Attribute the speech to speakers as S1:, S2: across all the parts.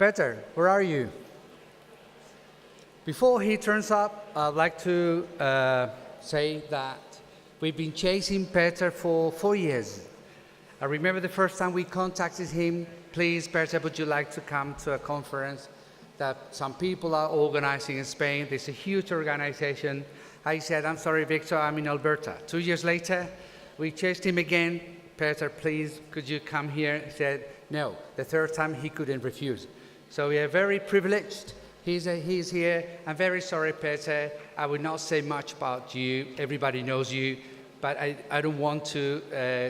S1: Peeter, where are you? Before he turns up, I'd like to say that we've been chasing Peeter for 4 years. I remember the first time we contacted him, please, Peeter, would you like to come to a conference that some people are organizing in Spain? There's a huge organization. I said, I'm sorry, Victor, I'm in Alberta. 2 years later, we chased him again. Peeter, please, could you come here? He said, no. The third time, he couldn't refuse. So we are very privileged. He's here. I'm very sorry, Peeter. I will not say much about you. Everybody knows you. But I don't want to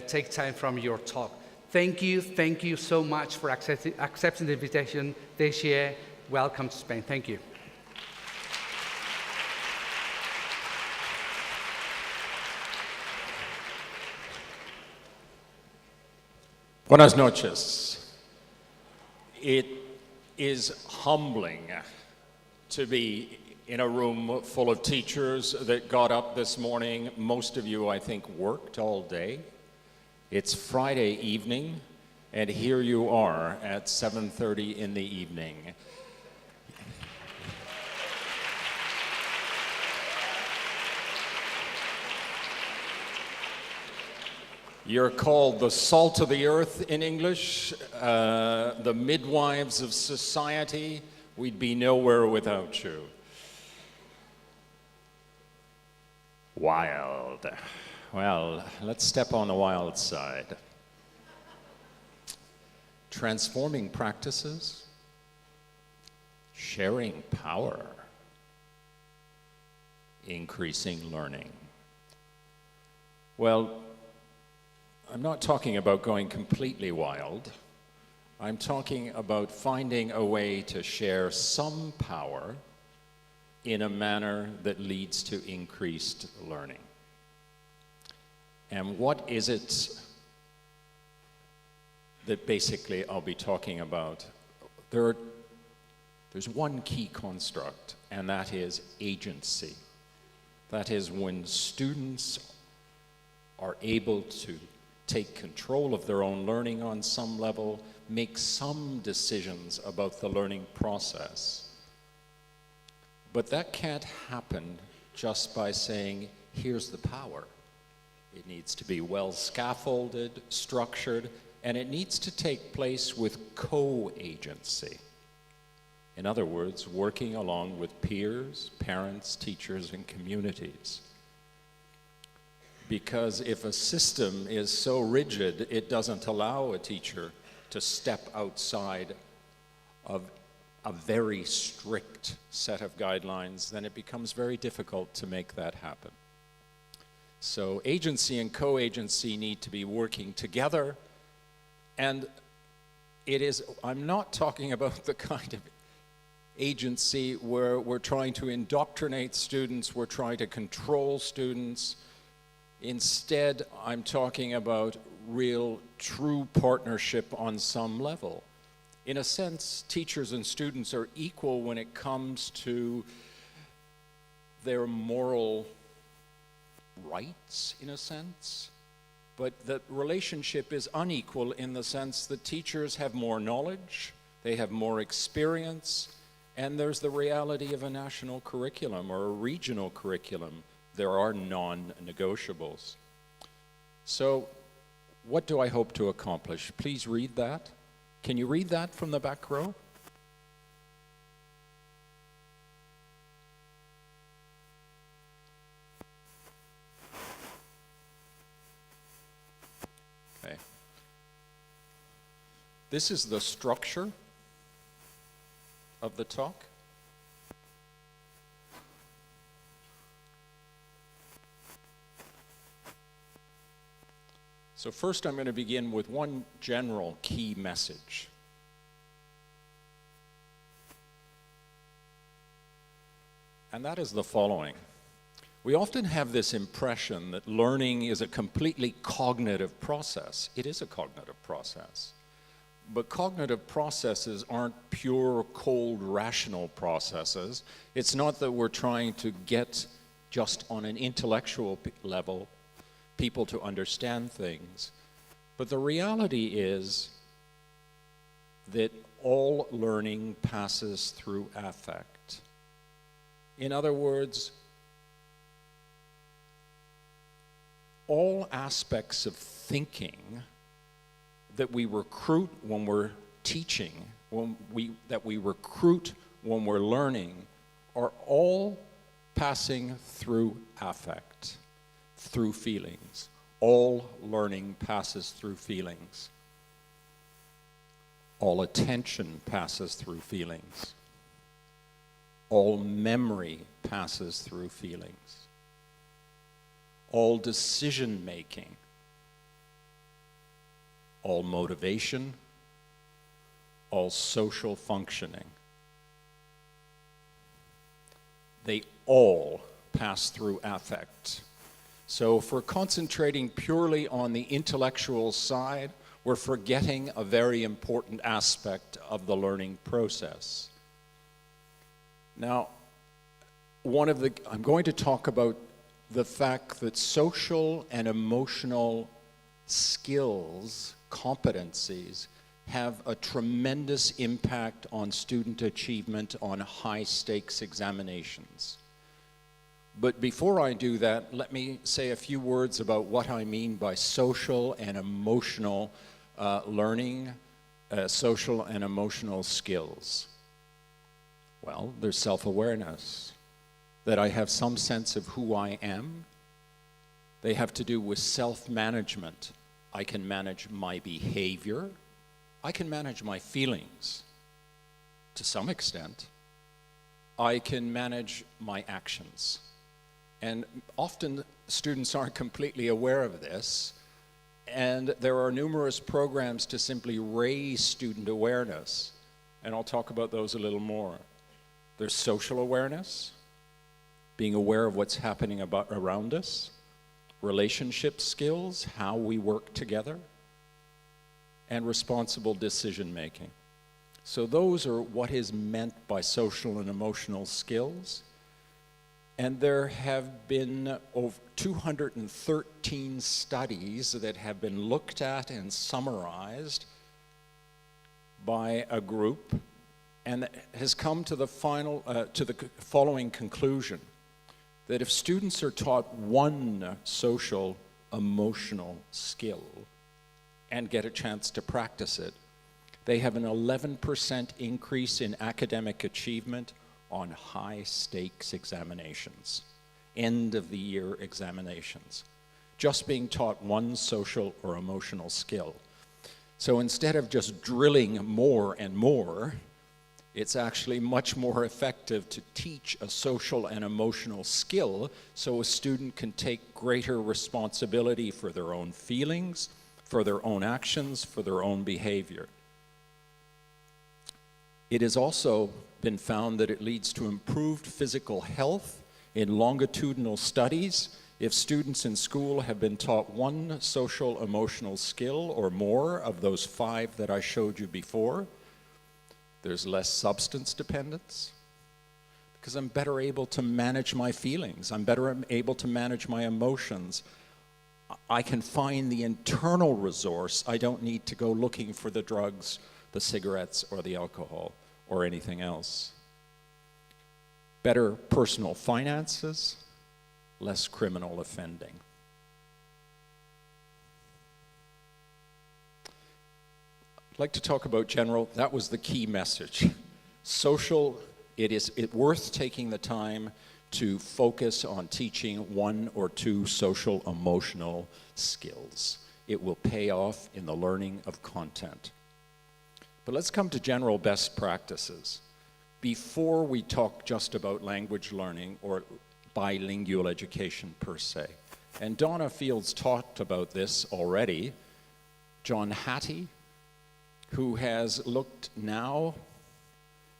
S1: take time from your talk. Thank you so much for accepting the invitation this year. Welcome to Spain. Thank you.
S2: Buenas noches. It is humbling to be in a room full of teachers that got up this morning. Most of you, I think, worked all day. It's Friday evening, and here you are at 7:30 in the evening. You're called the salt of the earth in English, the midwives of society. We'd be nowhere without you. Wild. Well, let's step on the wild side. Transforming practices, sharing power, increasing learning. Well, I'm not talking about going completely wild. I'm talking about finding a way to share some power in a manner that leads to increased learning. And what is it that basically I'll be talking about? There's one key construct, and that is agency. That is when students are able to take control of their own learning on some level, make some decisions about the learning process. But that can't happen just by saying, here's the power. It needs to be well scaffolded, structured, and it needs to take place with co-agency. In other words, working along with peers, parents, teachers, and communities. Because if a system is so rigid, it doesn't allow a teacher to step outside of a very strict set of guidelines, then it becomes very difficult to make that happen. So agency and co-agency need to be working together, and I'm not talking about the kind of agency where we're trying to indoctrinate students, we're trying to control students. Instead, I'm talking about real, true partnership on some level. In a sense, teachers and students are equal when it comes to their moral rights, in a sense, but the relationship is unequal in the sense that teachers have more knowledge, they have more experience, and there's the reality of a national curriculum or a regional curriculum. There are non-negotiables. So, what do I hope to accomplish? Please read that. Can you read that from the back row? Okay. This is the structure of the talk. So first I'm going to begin with one general key message. And that is the following. We often have this impression that learning is a completely cognitive process. It is a cognitive process. But cognitive processes aren't pure, cold, rational processes. It's not that we're trying to get just on an intellectual level people to understand things. But the reality is that all learning passes through affect. In other words, all aspects of thinking that we recruit when we're teaching, that we recruit when we're learning, are all passing through affect, through feelings. All learning passes through feelings. All attention passes through feelings. All memory passes through feelings. All decision making, all motivation, all social functioning, they all pass through affect. So if we're concentrating purely on the intellectual side, we're forgetting a very important aspect of the learning process. Now, I'm going to talk about the fact that social and emotional skills, competencies, have a tremendous impact on student achievement on high-stakes examinations. But before I do that, let me say a few words about what I mean by social and emotional learning, social and emotional skills. Well, there's self-awareness, that I have some sense of who I am. They have to do with self-management. I can manage my behavior. I can manage my feelings to some extent. I can manage my actions. And often students aren't completely aware of this, and there are numerous programs to simply raise student awareness, and I'll talk about those a little more. There's social awareness, being aware of what's happening around us, relationship skills, how we work together, and responsible decision making. So those are what is meant by social and emotional skills. And there have been over 213 studies that have been looked at and summarized by a group, and has come to the following conclusion: that if students are taught one social emotional skill and get a chance to practice it, they have an 11% increase in academic achievement on high-stakes examinations, end-of-the-year examinations, just being taught one social or emotional skill. So instead of just drilling more and more, it's actually much more effective to teach a social and emotional skill so a student can take greater responsibility for their own feelings, for their own actions, for their own behavior. It has also been found that it leads to improved physical health in longitudinal studies if students in school have been taught one social emotional skill or more of those 5 that I showed you before. There's less substance dependence because I'm better able to manage my feelings. I'm better able to manage my emotions. I can find the internal resource. I don't need to go looking for the drugs, the cigarettes, or the alcohol, or anything else. Better personal finances, less criminal offending. I'd like to talk about general, that was the key message. Social, it's worth taking the time to focus on teaching 1 or 2 social emotional skills. It will pay off in the learning of content. But let's come to general best practices. Before we talk just about language learning or bilingual education per se. And Donna Fields talked about this already. John Hattie, who has looked now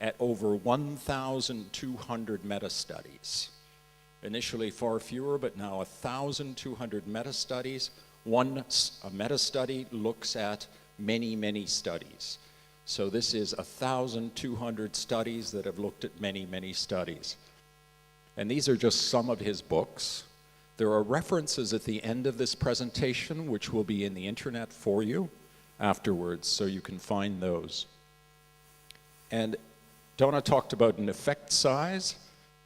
S2: at over 1,200 meta-studies. Initially far fewer, but now 1,200 meta-studies. A meta-study looks at many, many studies. So this is 1,200 studies that have looked at many, many studies. And these are just some of his books. There are references at the end of this presentation, which will be in the internet for you afterwards, so you can find those. And Donna talked about an effect size.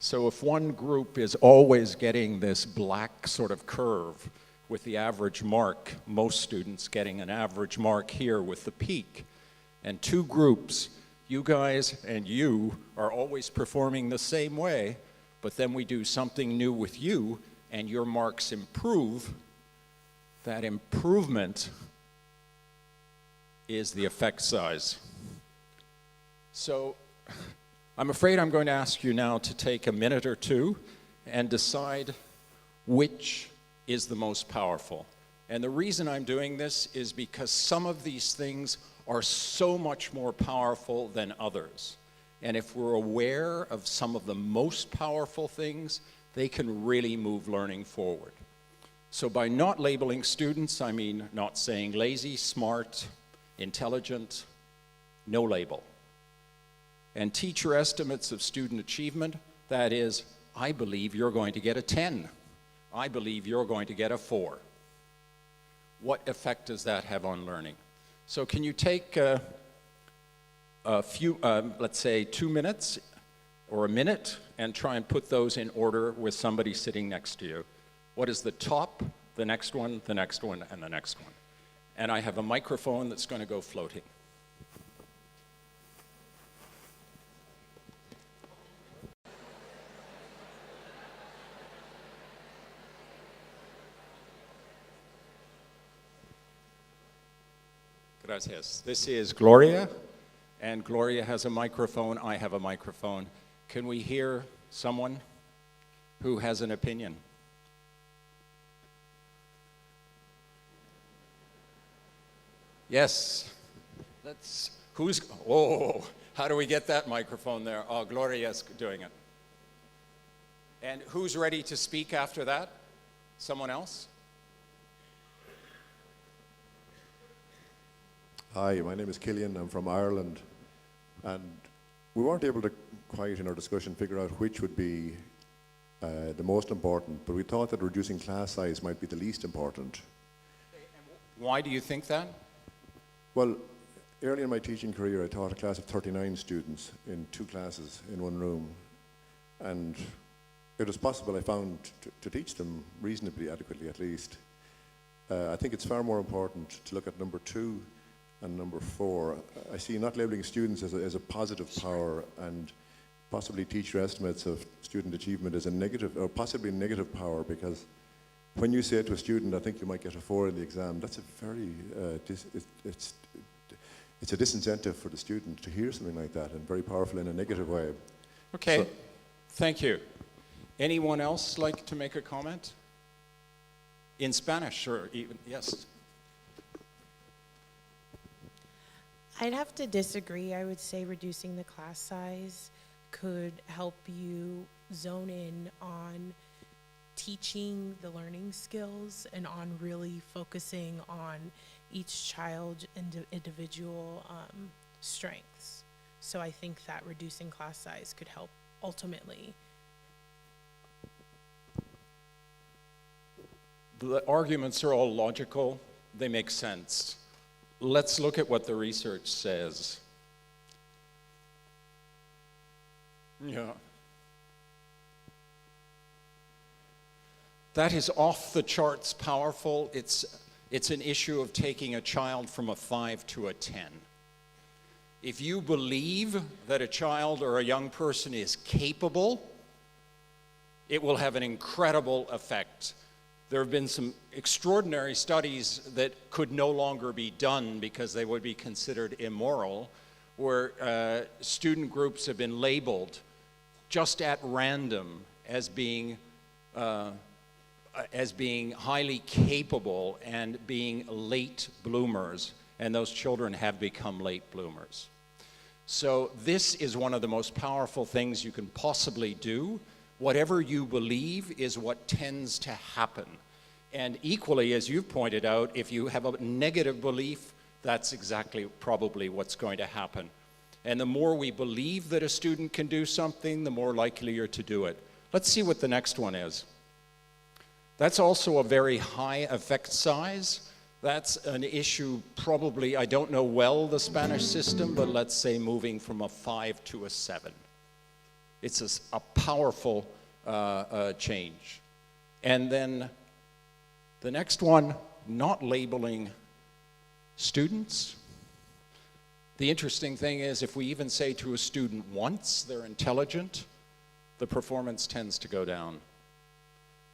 S2: So if one group is always getting this black sort of curve with the average mark, most students getting an average mark here with the peak, and two groups, you guys and you, are always performing the same way, but then we do something new with you and your marks improve, that improvement is the effect size. So I'm afraid I'm going to ask you now to take a minute or two and decide which is the most powerful. And the reason I'm doing this is because some of these things are so much more powerful than others. And if we're aware of some of the most powerful things, they can really move learning forward. So by not labeling students, I mean not saying lazy, smart, intelligent, no label. And teacher estimates of student achievement, that is, I believe you're going to get a 10. I believe you're going to get a 4. What effect does that have on learning? So can you take a few, let's say 2 minutes or a minute, and try and put those in order with somebody sitting next to you? What is the top, the next one, and the next one? And I have a microphone that's going to go floating. Gracias. This is Gloria, and Gloria has a microphone. I have a microphone. Can we hear someone who has an opinion? Yes. How do we get that microphone there? Oh, Gloria's doing it. And who's ready to speak after that? Someone else?
S3: Hi, my name is Killian. I'm from Ireland, and we weren't able to quite in our discussion figure out which would be the most important, but we thought that reducing class size might be the least important.
S2: Why do you think that?
S3: Well, early in my teaching career, I taught a class of 39 students in 2 classes in 1 room, and it was possible, I found, to teach them reasonably adequately at least. I think it's far more important to look at number 2 and number 4. I see not labeling students as a positive power, and possibly teacher estimates of student achievement as a negative, or possibly negative power, because when you say to a student, I think you might get a 4 in the exam, that's a very, it's a disincentive for the student to hear something like that, and very powerful in a negative way.
S2: Okay, so, thank you. Anyone else like to make a comment? In Spanish, or even, yes.
S4: I'd have to disagree. I would say reducing the class size could help you zone in on teaching the learning skills and on really focusing on each child's individual strengths. So I think that reducing class size could help ultimately.
S2: The arguments are all logical. They make sense. Let's look at what the research says. Yeah. That is off the charts powerful. It's an issue of taking a child from a 5 to a 10. If you believe that a child or a young person is capable, it will have an incredible effect. There have been some extraordinary studies that could no longer be done because they would be considered immoral, where student groups have been labeled just at random as being highly capable and being late bloomers, and those children have become late bloomers. So this is one of the most powerful things you can possibly do. Whatever you believe is what tends to happen. And equally, as you've pointed out, if you have a negative belief, that's exactly probably what's going to happen. And the more we believe that a student can do something, the more likely you're to do it. Let's see what the next one is. That's also a very high effect size. That's an issue probably, I don't know well the Spanish system, but let's say moving from a 5 to a 7. It's a powerful change. And then the next one, not labeling students. The interesting thing is if we even say to a student once they're intelligent, the performance tends to go down.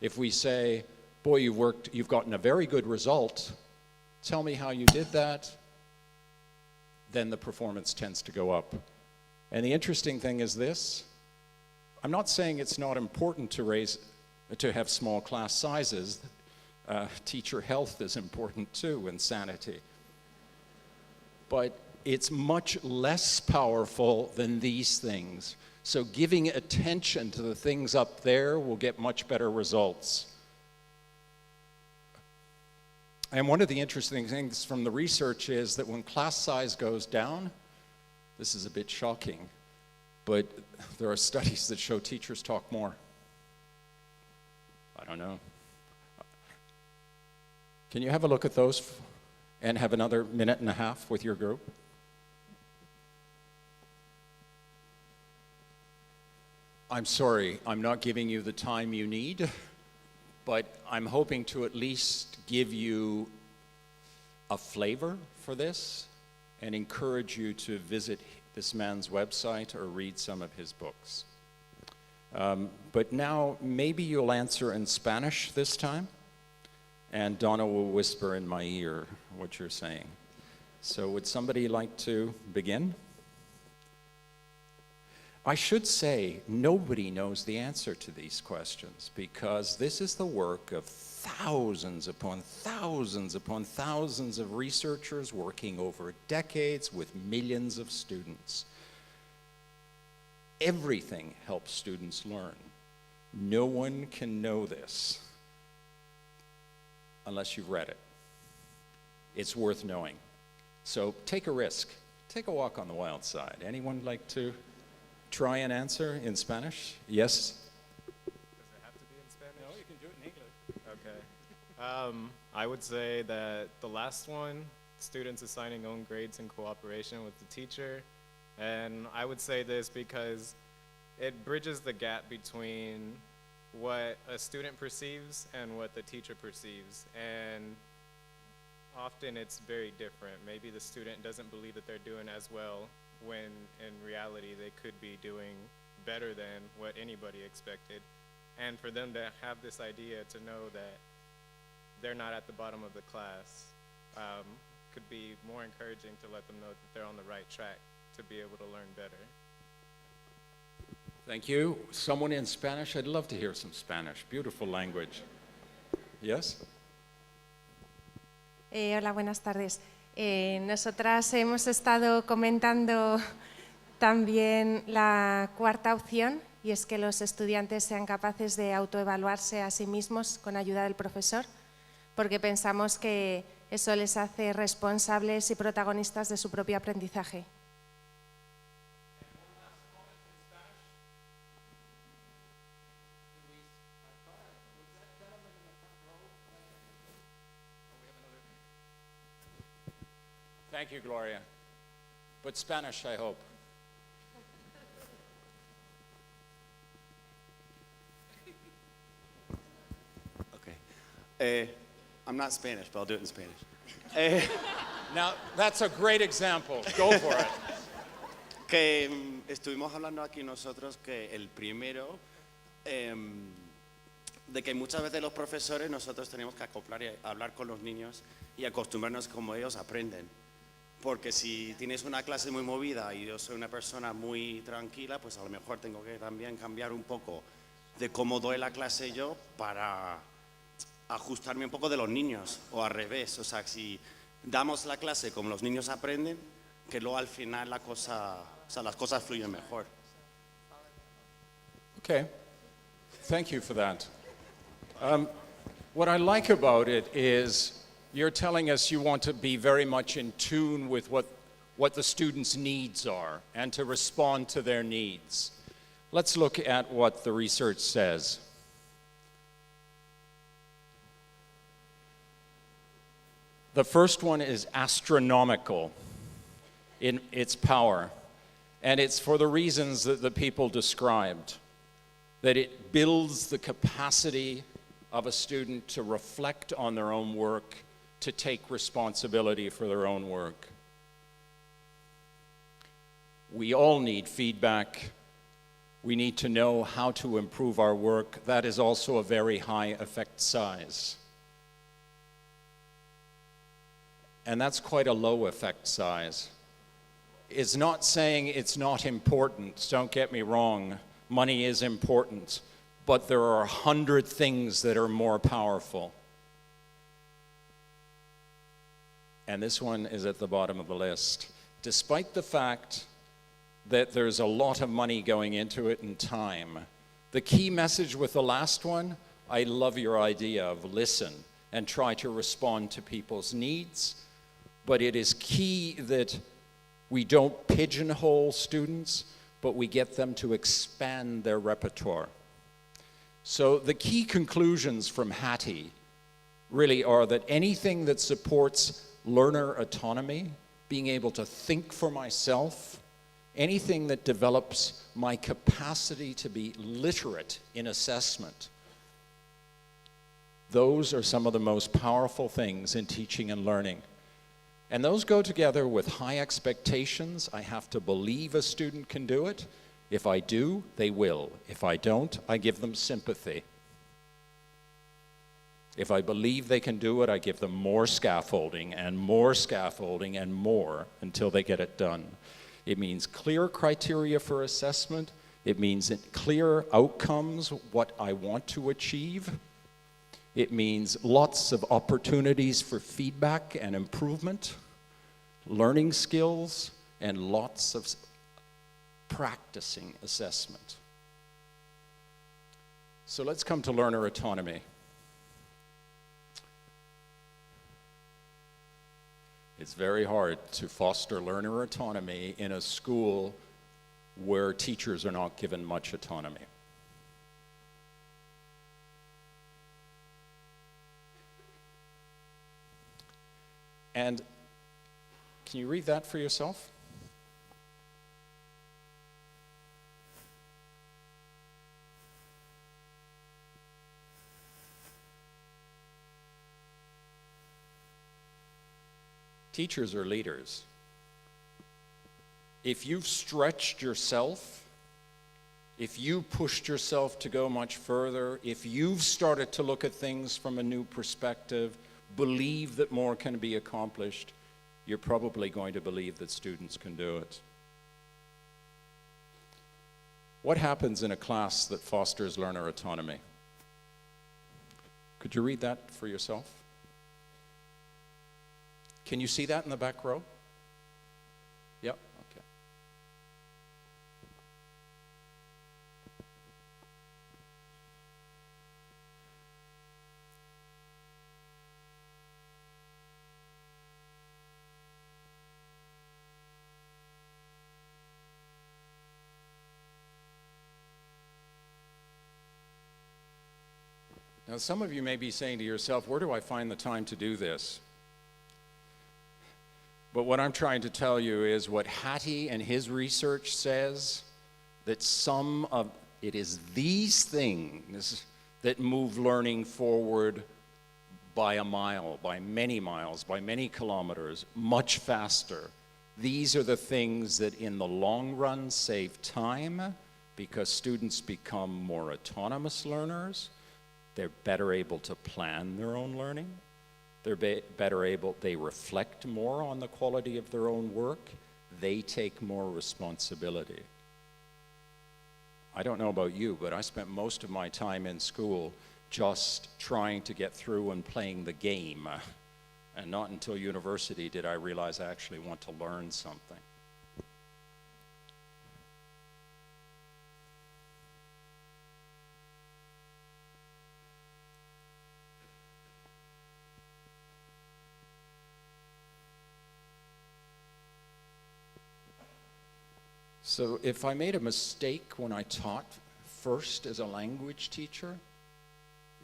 S2: If we say, boy, you've gotten a very good result, tell me how you did that, then the performance tends to go up. And the interesting thing is this, I'm not saying it's not important to have small class sizes. Teacher health is important too, and sanity. But it's much less powerful than these things. So giving attention to the things up there will get much better results. And one of the interesting things from the research is that when class size goes down, this is a bit shocking, but there are studies that show teachers talk more. I don't know. Can you have a look at those and have another minute and a half with your group? I'm sorry, I'm not giving you the time you need, but I'm hoping to at least give you a flavor for this and encourage you to visit this man's website or read some of his books. But now, maybe you'll answer in Spanish this time, and Donna will whisper in my ear what you're saying. So would somebody like to begin? I should say, nobody knows the answer to these questions because this is the work of thousands upon thousands upon thousands of researchers working over decades with millions of students. Everything helps students learn. No one can know this unless you've read it. It's worth knowing. So take a risk. Take a walk on the wild side. Anyone like to try and answer in Spanish? Yes?
S5: Does it have to be in Spanish?
S2: No, you can do it in English.
S5: Okay. I would say that the last one, students assigning own grades in cooperation with the teacher. And I would say this because it bridges the gap between what a student perceives and what the teacher perceives. And often it's very different. Maybe the student doesn't believe that they're doing as well when in reality they could be doing better than what anybody expected. And for them to have this idea to know that they're not at the bottom of the class could be more encouraging to let them know that they're on the right track to be able to learn better.
S2: Thank you. Someone in Spanish? I'd love to hear some Spanish. Beautiful language. Yes?
S6: Hola, buenas tardes. Nosotras hemos estado comentando también la cuarta opción, y es que los estudiantes sean capaces de autoevaluarse a sí mismos con ayuda del profesor, porque pensamos que eso les hace responsables y protagonistas de su propio aprendizaje.
S2: Thank you, Gloria. But Spanish, I hope.
S7: Okay. I'm not Spanish, but I'll do it in Spanish.
S2: Now, that's a great example. Go for it.
S7: Que estuvimos hablando aquí nosotros que el primero, de que muchas veces los profesores nosotros tenemos que acoplar y hablar con los niños y acostumbrarnos como ellos aprenden. Porque si tienes una clase muy movida y yo soy una persona muy tranquila, pues a lo mejor tengo que también cambiar un poco de cómo doy la clase yo para ajustarme un poco de los niños, o al revés. O sea, si damos la clase como los niños aprenden, que luego al final las cosas fluyen mejor.
S2: Okay. Thank you for that. What I like about it is you're telling us you want to be very much in tune with what the students' needs are and to respond to their needs. Let's look at what the research says. The first one is astronomical in its power, and it's for the reasons that the people described, that it builds the capacity of a student to reflect on their own work, to take responsibility for their own work. We all need feedback. We need to know how to improve our work. That is also a very high effect size. And that's quite a low effect size. It's not saying it's not important, don't get me wrong. Money is important, but there are 100 things that are more powerful. And this one is at the bottom of the list. Despite the fact that there's a lot of money going into it and time, the key message with the last one, I love your idea of listen and try to respond to people's needs, but it is key that we don't pigeonhole students, but we get them to expand their repertoire. So the key conclusions from Hattie really are that anything that supports learner autonomy, being able to think for myself, anything that develops my capacity to be literate in assessment, those are some of the most powerful things in teaching and learning. And those go together with high expectations. I have to believe a student can do it. If I do, they will. If I don't, I give them sympathy. If I believe they can do it, I give them more scaffolding and more scaffolding and more until they get it done. It means clear criteria for assessment. It means clear outcomes, what I want to achieve. It means lots of opportunities for feedback and improvement, learning skills, and lots of practicing assessment. So let's come to learner autonomy. It's very hard to foster learner autonomy in a school where teachers are not given much autonomy. And can you read that for yourself? Teachers are leaders. If you've stretched yourself, if you pushed yourself to go much further, if you've started to look at things from a new perspective, believe that more can be accomplished, you're probably going to believe that students can do it. What happens in a class that fosters learner autonomy? Could you read that for yourself? Can you see that in the back row? Yep, okay. Now, some of you may be saying to yourself, where do I find the time to do this? But what I'm trying to tell you is what Hattie and his research says, that it is these things that move learning forward by a mile, by many miles, by many kilometers, much faster. These are the things that in the long run save time because students become more autonomous learners. They're better able to plan their own learning. They're better able, they reflect more on the quality of their own work. They take more responsibility. I don't know about you, but I spent most of my time in school just trying to get through and playing the game. And not until university did I realize I actually want to learn something. So if I made a mistake when I taught first as a language teacher,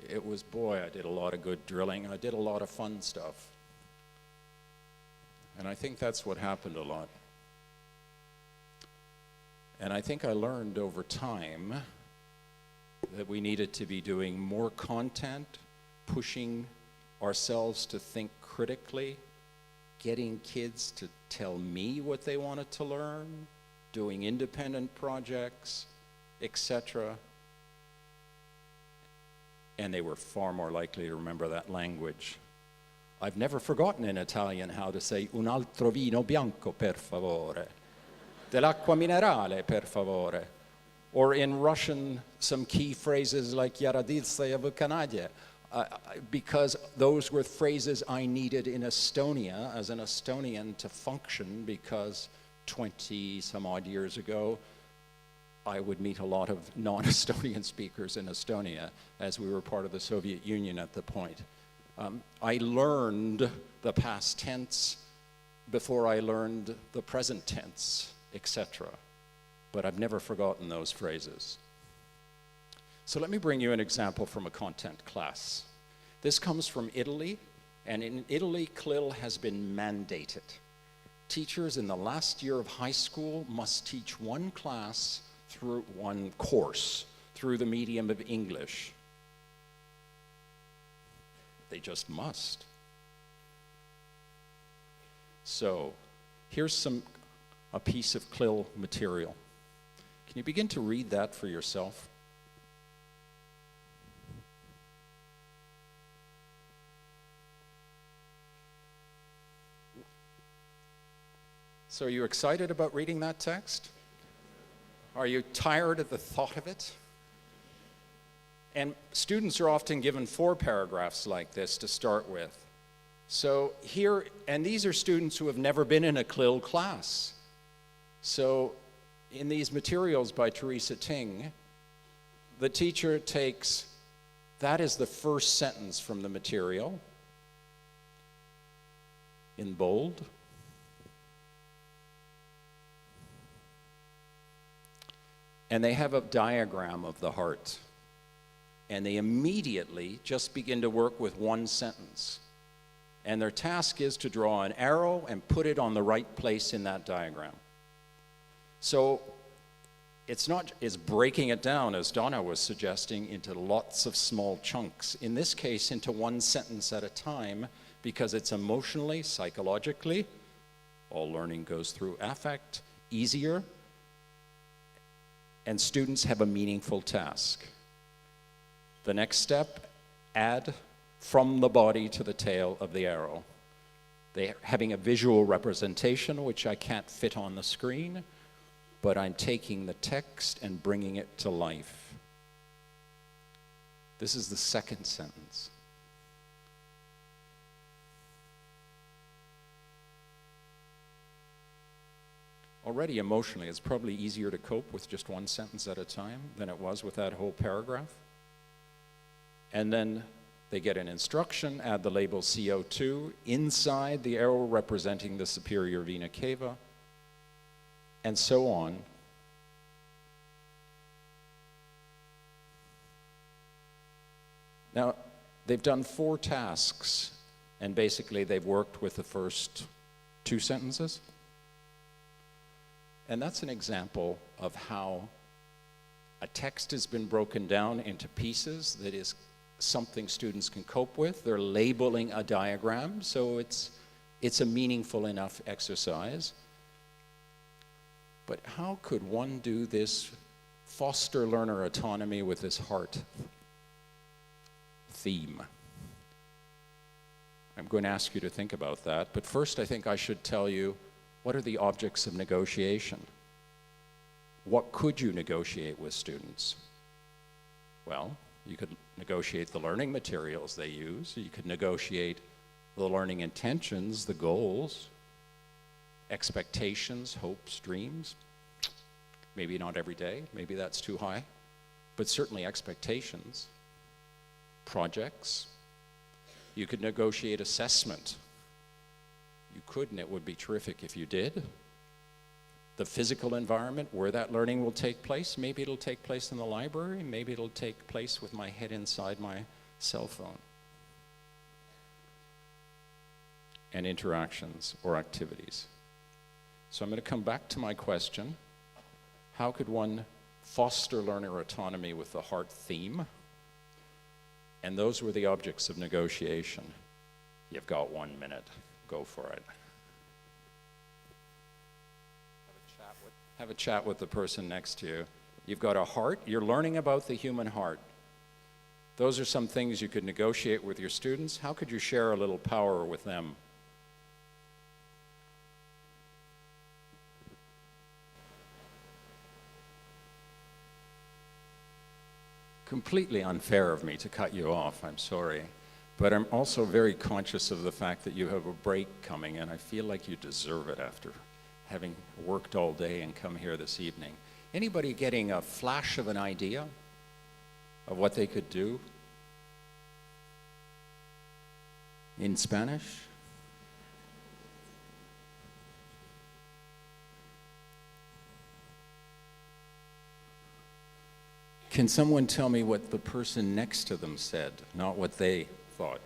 S2: it was, boy, I did a lot of good drilling. I did a lot of fun stuff. And I think that's what happened a lot. And I think I learned over time that we needed to be doing more content, pushing ourselves to think critically, getting kids to tell me what they wanted to learn, doing independent projects, etc. And they were far more likely to remember that language. I've never forgotten in Italian how to say un altro vino bianco per favore, dell'acqua minerale per favore, or in Russian some key phrases like yaradiltsaya vukanadye, because those were phrases I needed in Estonia as an Estonian to function, because 20 some odd years ago I would meet a lot of non-Estonian speakers in Estonia, as we were part of the Soviet Union at the point. I learned the past tense before I learned the present tense, etc. But I've never forgotten those phrases. So let me bring you an example from a content class. This comes from Italy, and in Italy, CLIL has been mandated. Teachers in the last year of high school must teach one class through one course through the medium of English. They just must. So here's a piece of CLIL material. Can you begin to read that for yourself? So are you excited about reading that text? Are you tired at the thought of it? And students are often given 4 paragraphs like this to start with. So here, and these are students who have never been in a CLIL class. So in these materials by Teresa Ting, the teacher takes, that is the first sentence from the material, in bold. And they have a diagram of the heart. And they immediately just begin to work with one sentence. And their task is to draw an arrow and put it on the right place in that diagram. So it's breaking it down, as Donna was suggesting, into lots of small chunks. In this case, into one sentence at a time, because it's emotionally, psychologically, all learning goes through affect, easier, and students have a meaningful task. The next step, add from the body to the tail of the arrow. They're having a visual representation, which I can't fit on the screen, but I'm taking the text and bringing it to life. This is the second sentence. Already emotionally, it's probably easier to cope with just one sentence at a time than it was with that whole paragraph. And then they get an instruction, add the label CO2 inside the arrow representing the superior vena cava, and so on. Now, they've done 4 tasks, and basically they've worked with the first 2 sentences. And that's an example of how a text has been broken down into pieces that is something students can cope with. They're labeling a diagram, so it's a meaningful enough exercise. But how could one do this, foster learner autonomy with this heart theme? I'm going to ask you to think about that, but first I think I should tell you, what are the objects of negotiation? What could you negotiate with students? Well, you could negotiate the learning materials they use. You could negotiate the learning intentions, the goals, expectations, hopes, dreams. Maybe not every day, maybe that's too high, but certainly expectations, projects. You could negotiate assessment. You could, and it would be terrific if you did. The physical environment where that learning will take place, maybe it'll take place in the library, maybe it'll take place with my head inside my cell phone. and interactions or activities. So I'm going to come back to my question. How could one foster learner autonomy with the heart theme? And those were the objects of negotiation. You've got 1 minute. Go for it. Have a chat with the person next to you. You've got a heart. You're learning about the human heart. Those are some things you could negotiate with your students. How could you share a little power with them? Completely unfair of me to cut you off, I'm sorry. But I'm also very conscious of the fact that you have a break coming, and I feel like you deserve it after having worked all day and come here this evening. Anybody getting a flash of an idea of what they could do in Spanish? Can someone tell me what the person next to them said, not what they thought?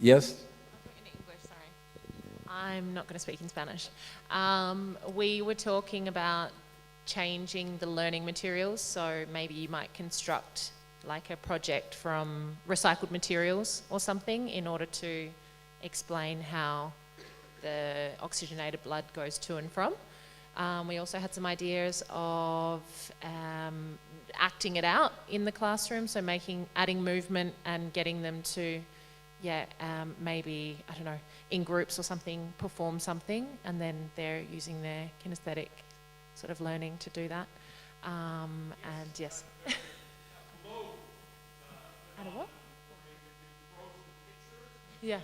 S2: Yes?
S8: In English, sorry. I'm not going to speak in Spanish. We were talking about changing the learning materials, so maybe you might construct like a project from recycled materials or something in order to explain how the oxygenated blood goes to and from. We also had some ideas of acting it out in the classroom, so adding movement and getting them to, maybe, I don't know, in groups or something, perform something, and then they're using their kinesthetic sort of learning to do that. And yes. Out of what? Yeah.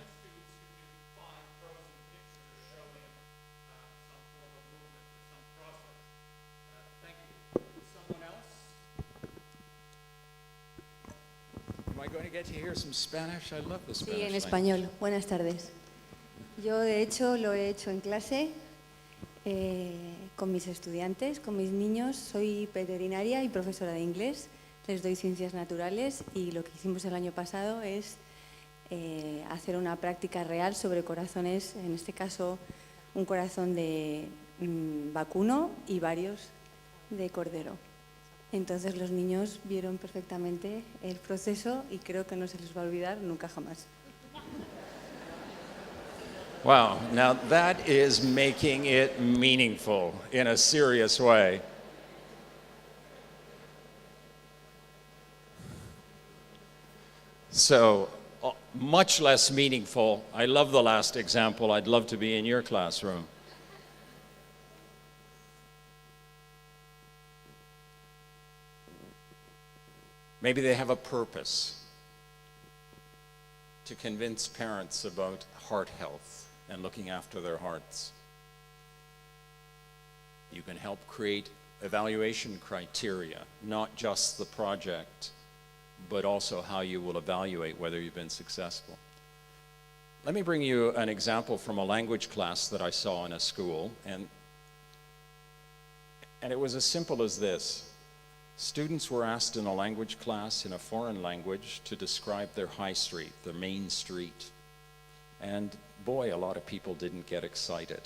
S2: Am I going to get to hear some Spanish? I love the Spanish
S9: Sí, en
S2: language.
S9: español. Buenas tardes. Yo, de hecho, lo he hecho en clase con mis estudiantes, con mis niños. Soy veterinaria y profesora de inglés. Les doy ciencias naturales y lo que hicimos el año pasado es hacer una práctica real sobre corazones, en este caso un corazón de vacuno y varios de cordero. Entonces los niños vieron perfectamente el proceso y creo que no se les va a olvidar nunca jamás.
S2: Wow, now that is making it meaningful in a serious way. So, much less meaningful. I love the last example. I'd love to be in your classroom. Maybe they have a purpose to convince parents about heart health and looking after their hearts. You can help create evaluation criteria, not just the project, but also how you will evaluate whether you've been successful. Let me bring you an example from a language class that I saw in a school, and it was as simple as this. Students were asked in a language class in a foreign language to describe their high street, their main street. And boy, a lot of people didn't get excited.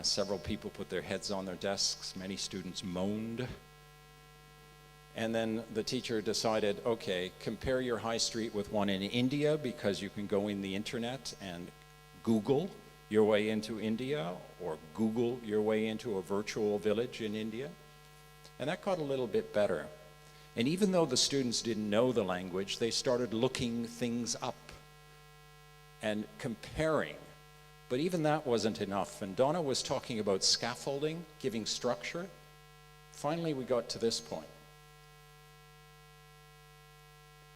S2: Several people put their heads on their desks. Many students moaned. And then the teacher decided, okay, compare your high street with one in India, because you can go in the internet and Google your way into India, or Google your way into a virtual village in India. And that got a little bit better. And even though the students didn't know the language, they started looking things up and comparing. But even that wasn't enough. And Donna was talking about scaffolding, giving structure. Finally, we got to this point.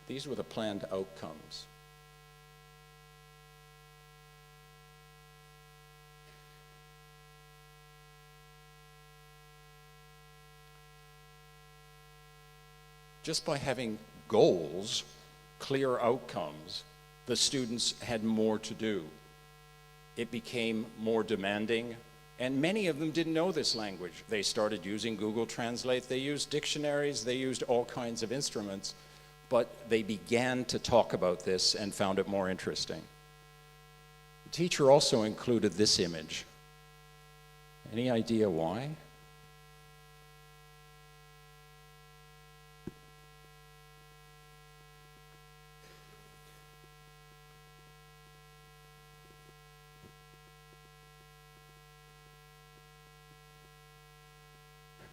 S2: These were the planned outcomes. Just by having goals, clear outcomes, the students had more to do. It became more demanding, And many of them didn't know this language. They started using Google Translate, they used dictionaries, they used all kinds of instruments, but they began to talk about this and found it more interesting. The teacher also included this image. Any idea why?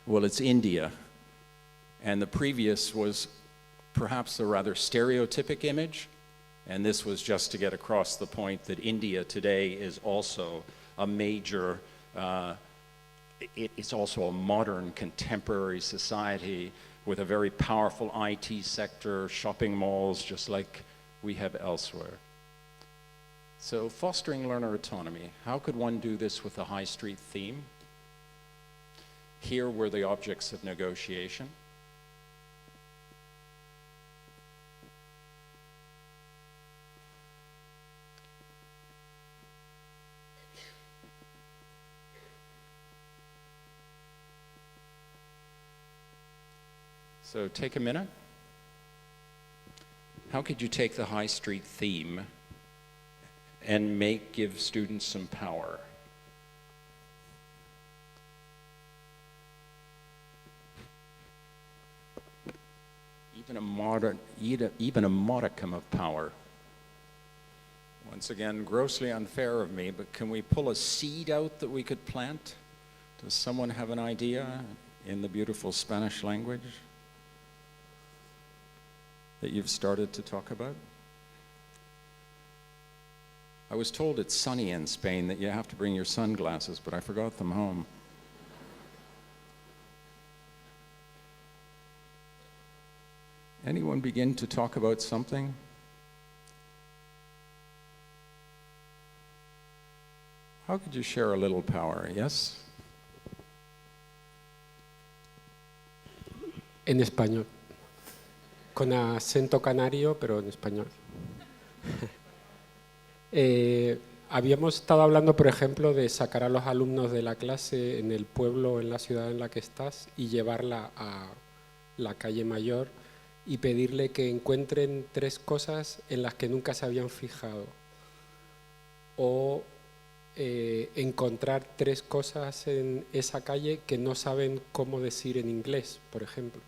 S2: Well, it's India, and the previous was perhaps a rather stereotypic image, and this was just to get across the point that India today is also a major, it's also a modern contemporary society with a very powerful IT sector, shopping malls, just like we have elsewhere. So fostering learner autonomy, how could one do this with a high street theme? Here were the objects of negotiation. So take a minute. How could you take the high street theme and give students some power? Even a modicum of power. Once again, grossly unfair of me, but can we pull a seed out that we could plant? Does someone have an idea in the beautiful Spanish language that you've started to talk about? I was told it's sunny in Spain, that you have to bring your sunglasses, but I forgot them home. Anyone begin to talk about something? How could you share a little power? Yes?
S10: En español. Con acento canario, pero en español. Habíamos estado hablando, por ejemplo, de sacar a los alumnos de la clase en el pueblo, en la ciudad en la que estás, y llevarla a la calle mayor y pedirle que encuentren 3 cosas en las que nunca se habían fijado, o encontrar 3 cosas en esa calle que no saben cómo decir en inglés, por ejemplo.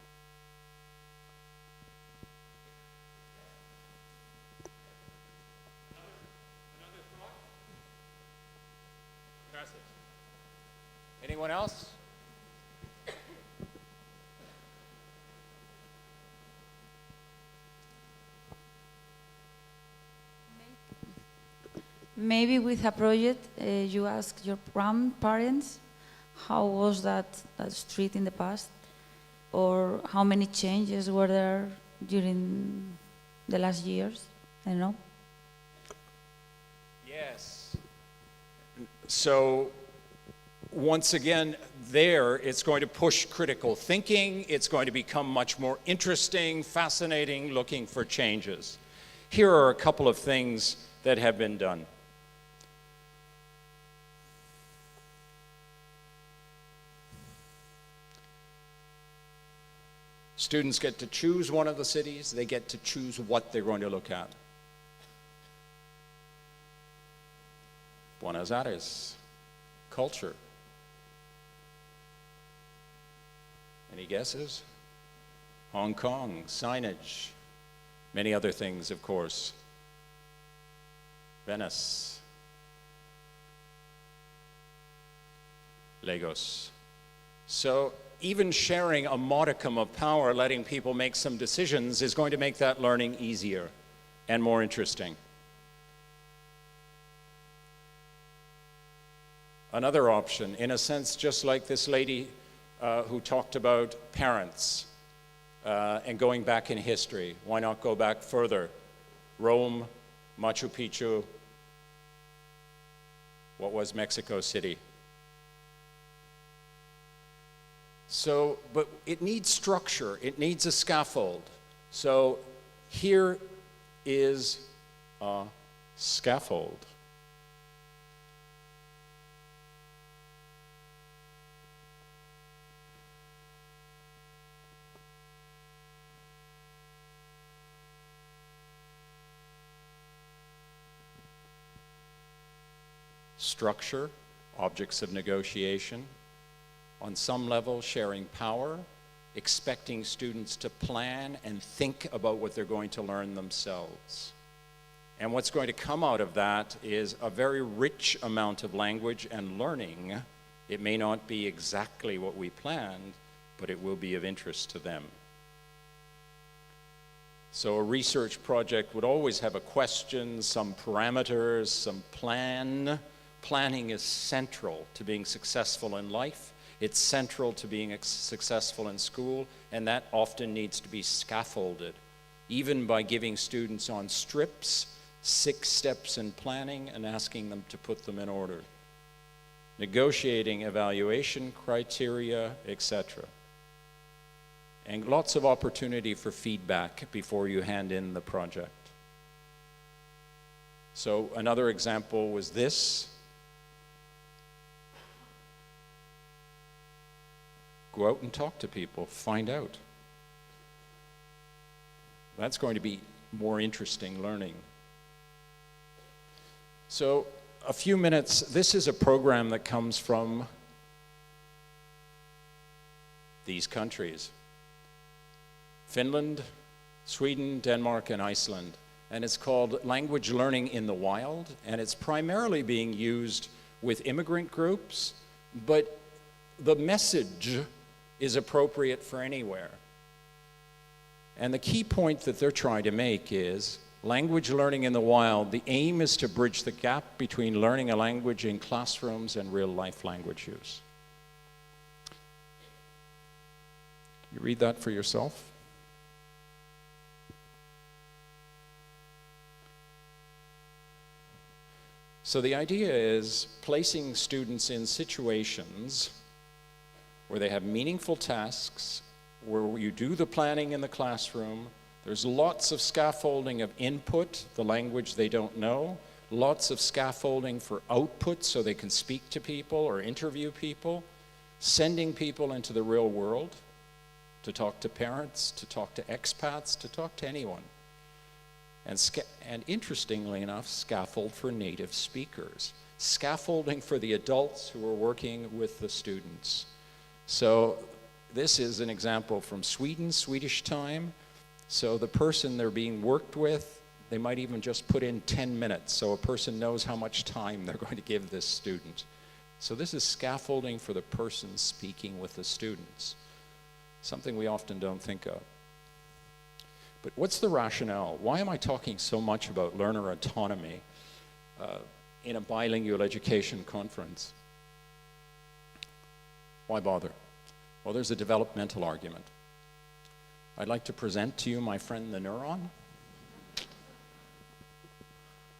S2: Anyone else?
S11: Maybe with a project, you ask your grandparents, how was that street in the past? Or how many changes were there during the last years? I don't know.
S2: Yes. So, once again, there, it's going to push critical thinking. It's going to become much more interesting, fascinating, looking for changes. Here are a couple of things that have been done. Students get to choose one of the cities. They get to choose what they're going to look at. Buenos Aires, culture. Any guesses? Hong Kong, signage. Many other things, of course. Venice. Lagos. So even sharing a modicum of power, letting people make some decisions, is going to make that learning easier and more interesting. Another option, in a sense, just like this lady who talked about parents and going back in history. Why not go back further? Rome, Machu Picchu, what was Mexico City? So, but it needs structure, it needs a scaffold. So here is a scaffold. structure, objects of negotiation, on some level sharing power, expecting students to plan and think about what they're going to learn themselves. And what's going to come out of that is a very rich amount of language and learning. It may not be exactly what we planned, but it will be of interest to them. So a research project would always have a question, some parameters, some plan. Planning is central to being successful in life. It's central to being successful in school, and that often needs to be scaffolded, even by giving students on strips 6 steps in planning and asking them to put them in order. Negotiating evaluation criteria, etc. And lots of opportunity for feedback before you hand in the project. So another example was this. Go out and talk to people, find out. That's going to be more interesting learning. So a few minutes, this is a program that comes from these countries. Finland, Sweden, Denmark, and Iceland. And it's called Language Learning in the Wild, and it's primarily being used with immigrant groups, but the message is appropriate for anywhere. And the key point that they're trying to make is language learning in the wild, the aim is to bridge the gap between learning a language in classrooms and real-life language use. You read that for yourself. So the idea is placing students in situations where they have meaningful tasks, where you do the planning in the classroom. There's lots of scaffolding of input, the language they don't know, lots of scaffolding for output so they can speak to people or interview people, sending people into the real world to talk to parents, to talk to expats, to talk to anyone. And interestingly enough, scaffold for native speakers, scaffolding for the adults who are working with the students. So this is an example from Sweden, Swedish time. So the person they're being worked with, they might even just put in 10 minutes so a person knows how much time they're going to give this student. So this is scaffolding for the person speaking with the students, something we often don't think of. But what's the rationale? Why am I talking so much about learner autonomy in a bilingual education conference? Why bother? Well, there's a developmental argument. I'd like to present to you my friend the neuron.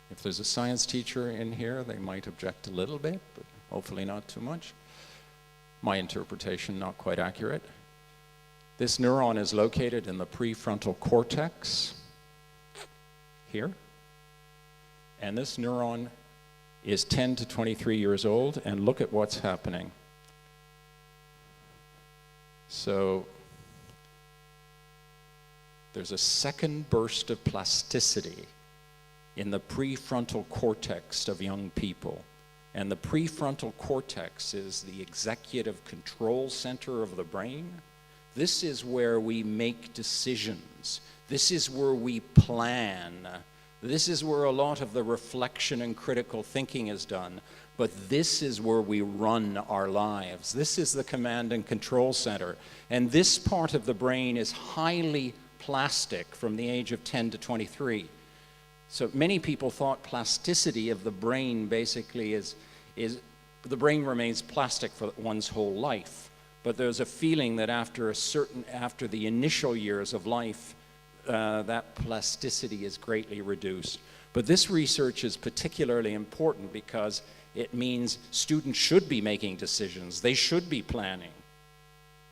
S2: If there's a science teacher in here, they might object a little bit, but hopefully not too much. My interpretation not quite accurate. This neuron is located in the prefrontal cortex, here. And this neuron is 10 to 23 years old, and look at what's happening. So there's a second burst of plasticity in the prefrontal cortex of young people. And the prefrontal cortex is the executive control center of the brain. This is where we make decisions. This is where we plan. This is where a lot of the reflection and critical thinking is done. But this is where we run our lives. This is the command and control center. And this part of the brain is highly plastic from the age of 10 to 23. So many people thought plasticity of the brain basically is the brain remains plastic for one's whole life. But there's a feeling that after the initial years of life, that plasticity is greatly reduced. But this research is particularly important because it means students should be making decisions. They should be planning.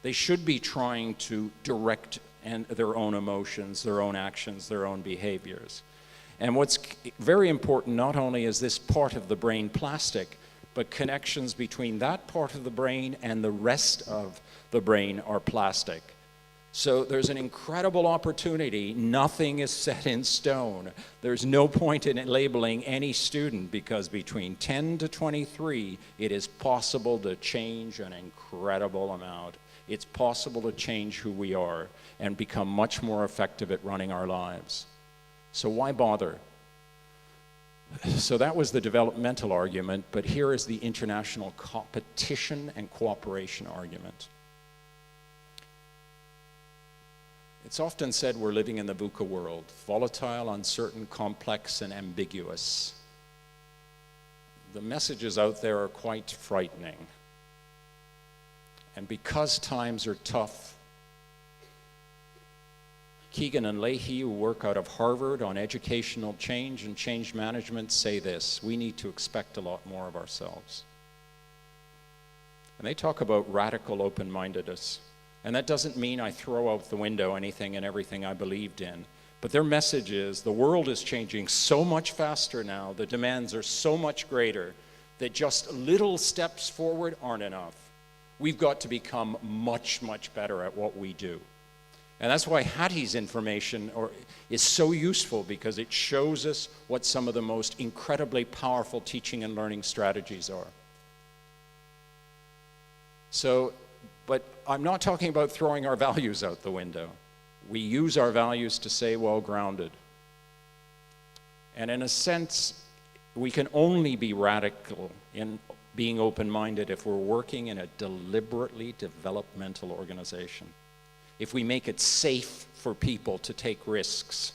S2: They should be trying to direct their own emotions, their own actions, their own behaviors. And what's very important, not only is this part of the brain plastic, but connections between that part of the brain and the rest of the brain are plastic. So there's an incredible opportunity. Nothing is set in stone. There's no point in labeling any student, because between 10 to 23, it is possible to change an incredible amount. It's possible to change who we are and become much more effective at running our lives. So why bother? So that was the developmental argument, but here is the international competition and cooperation argument. It's often said we're living in the VUCA world, volatile, uncertain, complex, and ambiguous. The messages out there are quite frightening. And because times are tough, Keegan and Leahy, who work out of Harvard on educational change and change management, say this: we need to expect a lot more of ourselves. And they talk about radical open-mindedness. And that doesn't mean I throw out the window anything and everything I believed in. But their message is the world is changing so much faster now, the demands are so much greater, that just little steps forward aren't enough. We've got to become much, much better at what we do. And that's why Hattie's information is so useful, because it shows us what some of the most incredibly powerful teaching and learning strategies are. So, but I'm not talking about throwing our values out the window. We use our values to stay well-grounded. And in a sense, we can only be radical in being open-minded if we're working in a deliberately developmental organization. If we make it safe for people to take risks.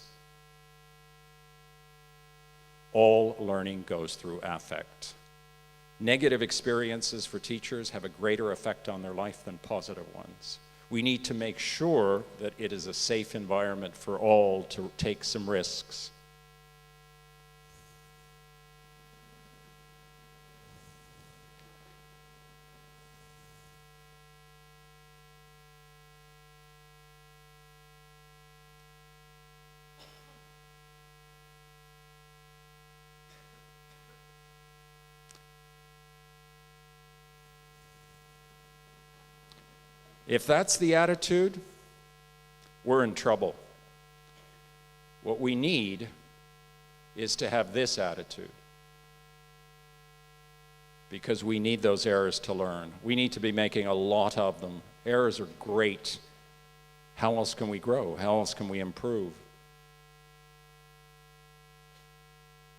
S2: All learning goes through affect. Negative experiences for teachers have a greater effect on their life than positive ones. We need to make sure that it is a safe environment for all to take some risks. If that's the attitude, we're in trouble. What we need is to have this attitude, because we need those errors to learn. We need to be making a lot of them. Errors are great. How else can we grow? How else can we improve?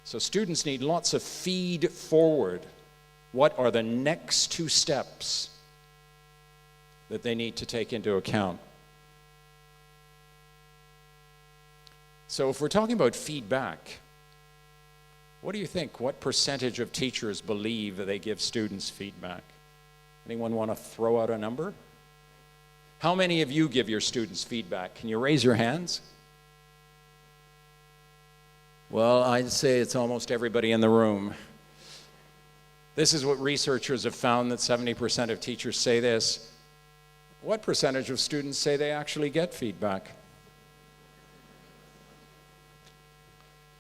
S2: So students need lots of feed forward. What are the next 2 steps that they need to take into account? So if we're talking about feedback, what do you think? What percentage of teachers believe that they give students feedback? Anyone want to throw out a number? How many of you give your students feedback? Can you raise your hands? Well, I'd say it's almost everybody in the room. This is what researchers have found, that 70% of teachers say this. What percentage of students say they actually get feedback?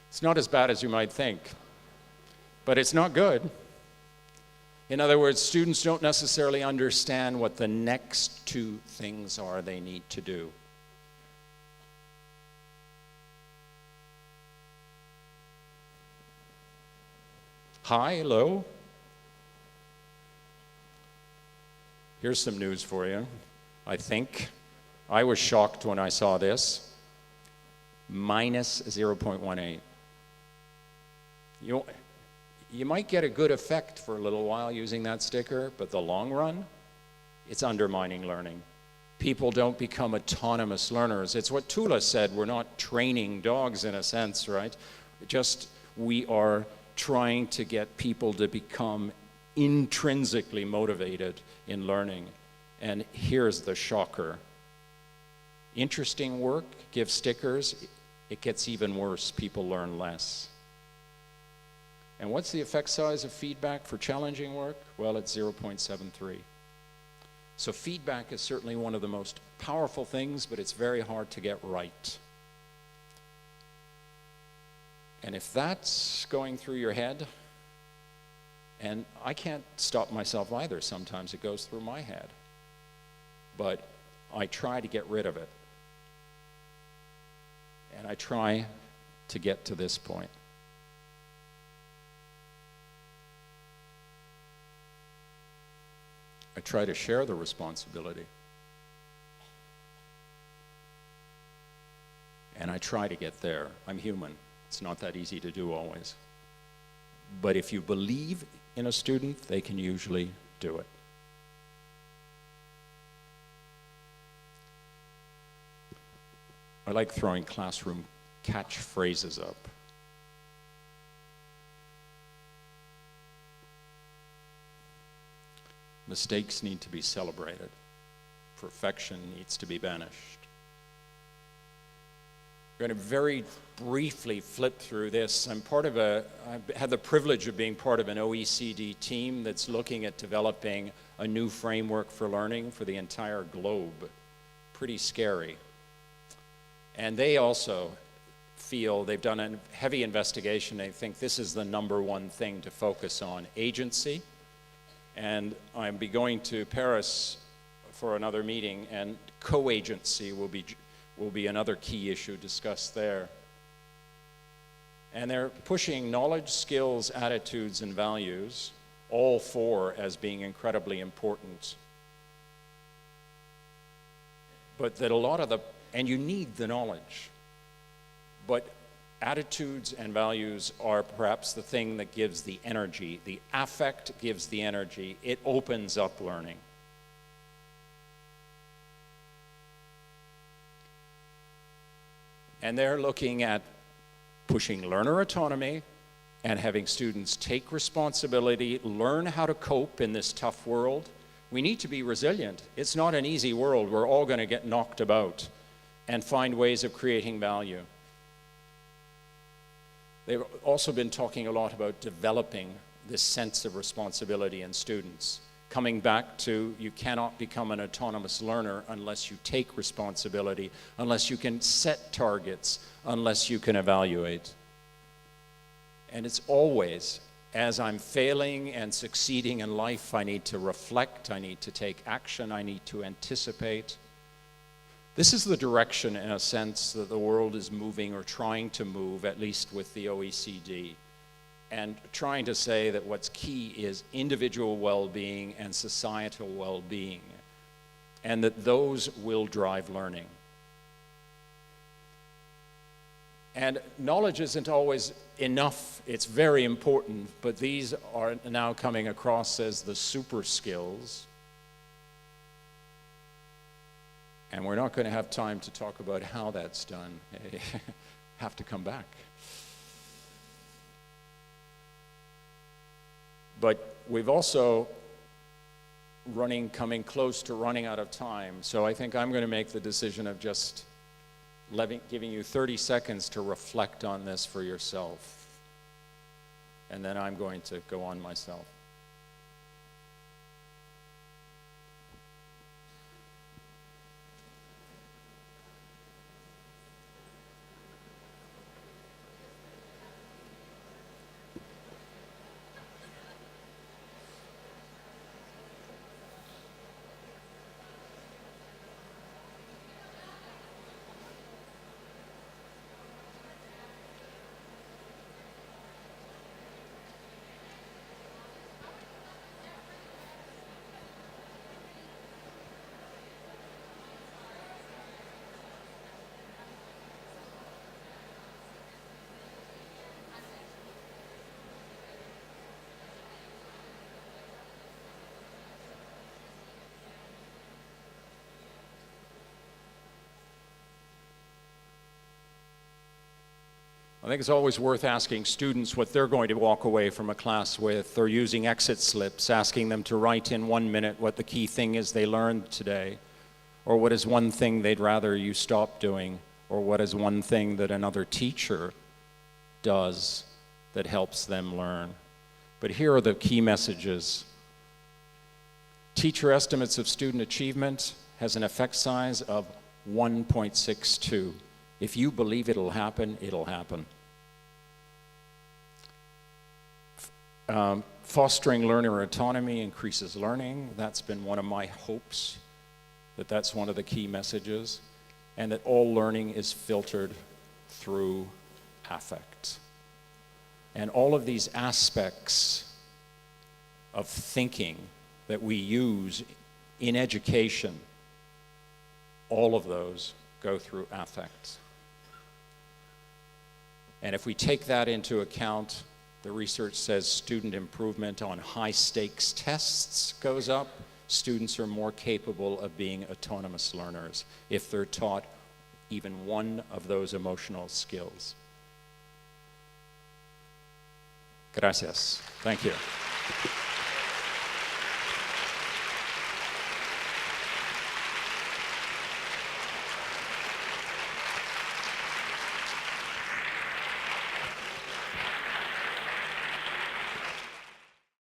S2: It's not as bad as you might think, but it's not good. In other words, students don't necessarily understand what the next 2 things are they need to do. High, low? Here's some news for you, I think. I was shocked when I saw this. Minus 0.18. You might get a good effect for a little while using that sticker, but the long run, it's undermining learning. People don't become autonomous learners. It's what Tula said, we're not training dogs in a sense, right? Just we are trying to get people to become intrinsically motivated in learning. And here's the shocker. Interesting work, give stickers, it gets even worse. People learn less. And what's the effect size of feedback for challenging work? Well, it's 0.73. So feedback is certainly one of the most powerful things, but it's very hard to get right. And if that's going through your head, and I can't stop myself either, sometimes it goes through my head, but I try to get rid of it. And I try to get to this point. I try to share the responsibility. And I try to get there. I'm human. It's not that easy to do always. But if you believe in a student, they can usually do it. I like throwing classroom catchphrases up. Mistakes need to be celebrated. Perfection needs to be banished. I'm going to very briefly flip through this. I've had the privilege of being part of an OECD team that's looking at developing a new framework for learning for the entire globe. Pretty scary. And they also feel, they've done a heavy investigation, they think this is the number one thing to focus on, agency. And I'll be going to Paris for another meeting, and co-agency will be another key issue discussed there. And they're pushing knowledge, skills, attitudes, and values, all four as being incredibly important. But that a lot of and you need the knowledge, but attitudes and values are perhaps the thing that gives the energy. The affect gives the energy. It opens up learning. And they're looking at pushing learner autonomy and having students take responsibility, learn how to cope in this tough world. We need to be resilient. It's not an easy world. We're all going to get knocked about and find ways of creating value. They've also been talking a lot about developing this sense of responsibility in students. Coming back to, you cannot become an autonomous learner unless you take responsibility, unless you can set targets, unless you can evaluate. And it's always, as I'm failing and succeeding in life, I need to reflect, I need to take action, I need to anticipate. This is the direction, in a sense, that the world is moving or trying to move, at least with the OECD, and trying to say that what's key is individual well-being and societal well-being, and that those will drive learning. And knowledge isn't always enough. It's very important, but these are now coming across as the super skills. And we're not going to have time to talk about how that's done. Have to come back. But we've also coming close to running out of time. So I think I'm going to make the decision of just giving you 30 seconds to reflect on this for yourself. And then I'm going to go on myself. I think it's always worth asking students what they're going to walk away from a class with, or using exit slips, asking them to write in 1 minute what the key thing is they learned today, or what is one thing they'd rather you stop doing, or what is one thing that another teacher does that helps them learn. But here are the key messages. Teacher estimates of student achievement has an effect size of 1.62. If you believe it'll happen, it'll happen. Fostering learner autonomy increases learning. That's been one of my hopes that that's one of the key messages, and that all learning is filtered through affect. And all of these aspects of thinking that we use in education, all of those go through affect. And if we take that into account, the research says student improvement on high-stakes tests goes up. Students are more capable of being autonomous learners if they're taught even one of those emotional skills. Gracias. Thank you.